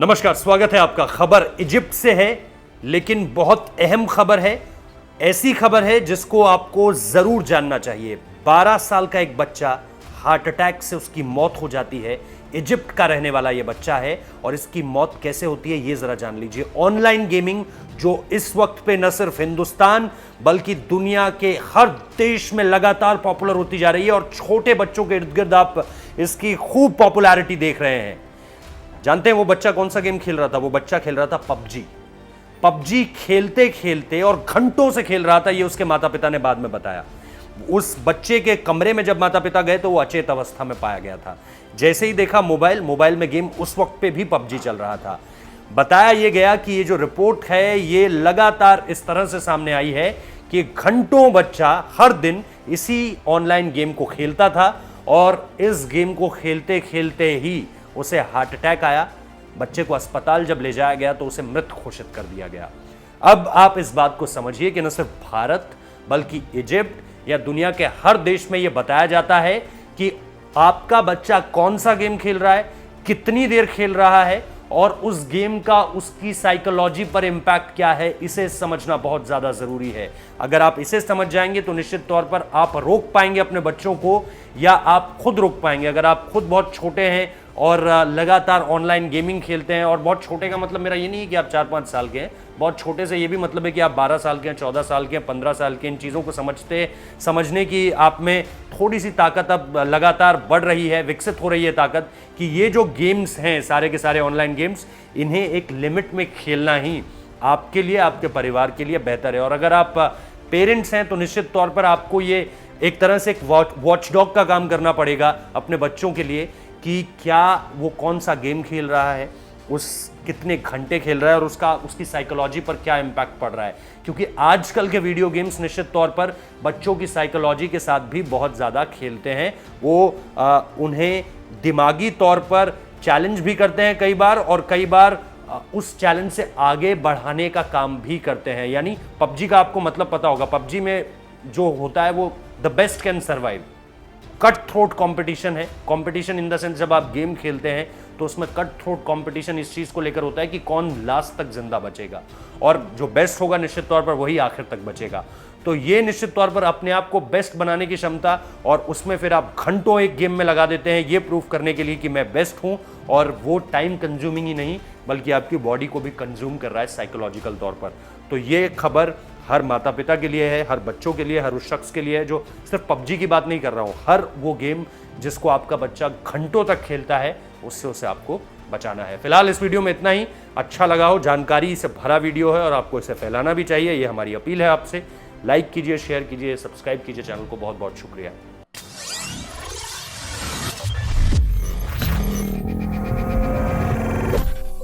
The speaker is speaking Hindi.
नमस्कार, स्वागत है आपका। खबर इजिप्ट से है, लेकिन बहुत अहम खबर है। ऐसी खबर है जिसको आपको जरूर जानना चाहिए। 12 साल का एक बच्चा, हार्ट अटैक से उसकी मौत हो जाती है। इजिप्ट का रहने वाला यह बच्चा है और इसकी मौत कैसे होती है ये जरा जान लीजिए। ऑनलाइन गेमिंग जो इस वक्त पे न सिर्फ हिंदुस्तान बल्कि दुनिया के हर देश में लगातार पॉपुलर होती जा रही है और छोटे बच्चों के इर्द गिर्द आप इसकी खूब पॉपुलैरिटी देख रहे हैं। जानते हैं वो बच्चा कौन सा गेम खेल रहा था? वो बच्चा खेल रहा था पबजी। पबजी खेलते खेलते और घंटों से खेल रहा था, ये उसके माता पिता ने बाद में बताया। उस बच्चे के कमरे में जब माता पिता गए तो वो अचेत अवस्था में पाया गया था। जैसे ही देखा मोबाइल में गेम, उस वक्त पे भी पबजी चल रहा था। बताया ये गया कि ये जो रिपोर्ट है ये लगातार इस तरह से सामने आई है कि घंटों बच्चा हर दिन इसी ऑनलाइन गेम को खेलता था और इस गेम को खेलते खेलते ही उसे हार्ट अटैक आया। बच्चे को अस्पताल जब ले जाया गया तो उसे मृत घोषित कर दिया गया। अब आप इस बात को समझिए कि न सिर्फ भारत बल्कि इजिप्ट या दुनिया के हर देश में यह बताया जाता है कि आपका बच्चा कौन सा गेम खेल रहा है, कितनी देर खेल रहा है और उस गेम का उसकी साइकोलॉजी पर इंपैक्ट क्या है, इसे समझना बहुत ज्यादा जरूरी है। अगर आप इसे समझ जाएंगे तो निश्चित तौर पर आप रोक पाएंगे अपने बच्चों को, या आप खुद रोक पाएंगे। अगर आप खुद बहुत छोटे हैं और लगातार ऑनलाइन गेमिंग खेलते हैं, और बहुत छोटे का मतलब मेरा ये नहीं है कि आप 4-5 साल के हैं, बहुत छोटे से ये भी मतलब है कि आप 12 साल के हैं, 14 साल के हैं, 15 साल के। इन चीज़ों को समझने की आप में थोड़ी सी ताकत अब लगातार बढ़ रही है, विकसित हो रही है ताकत, कि ये जो गेम्स हैं सारे के सारे ऑनलाइन गेम्स, इन्हें एक लिमिट में खेलना ही आपके लिए, आपके परिवार के लिए बेहतर है। और अगर आप पेरेंट्स हैं तो निश्चित तौर पर आपको ये एक तरह से एक वॉचडॉग का काम करना पड़ेगा अपने बच्चों के लिए, कि क्या वो कौन सा गेम खेल रहा है, उस कितने घंटे खेल रहा है और उसकी साइकोलॉजी पर क्या इंपैक्ट पड़ रहा है। क्योंकि आजकल के वीडियो गेम्स निश्चित तौर पर बच्चों की साइकोलॉजी के साथ भी बहुत ज़्यादा खेलते हैं। वो उन्हें दिमागी तौर पर चैलेंज भी करते हैं कई बार, और कई बार उस चैलेंज से आगे बढ़ाने का काम भी करते हैं। यानी पबजी का आपको मतलब पता होगा, पबजी में जो होता है वो the best can survive. Cut throat competition है। कंपटीशन इन द सेंस जब आप गेम खेलते हैं तो उसमें कट थ्रोट कंपटीशन इस चीज को लेकर होता है कि कौन लास्ट तक जिंदा बचेगा, और जो बेस्ट होगा निश्चित तौर पर वही आखिर तक बचेगा। तो ये निश्चित तौर पर अपने आप को बेस्ट बनाने की क्षमता, और उसमें फिर आप घंटों एक गेम में लगा देते हैं ये प्रूफ करने के लिए कि मैं बेस्ट हूं, और वो टाइम कंज्यूमिंग ही नहीं बल्कि आपकी बॉडी को भी कंज्यूम कर रहा है साइकोलॉजिकल तौर पर। तो ये खबर हर माता पिता के लिए है, हर बच्चों के लिए, हर उस शख्स के लिए है जो सिर्फ पबजी की बात नहीं कर रहा हूं, हर वो गेम जिसको आपका बच्चा घंटों तक खेलता है उससे उसे आपको बचाना है। फिलहाल इस वीडियो में इतना ही। अच्छा लगा हो, जानकारी से भरा वीडियो है और आपको इसे फैलाना भी चाहिए, ये हमारी अपील है आपसे। लाइक कीजिए, शेयर कीजिए, सब्सक्राइब कीजिए चैनल को। बहुत बहुत शुक्रिया।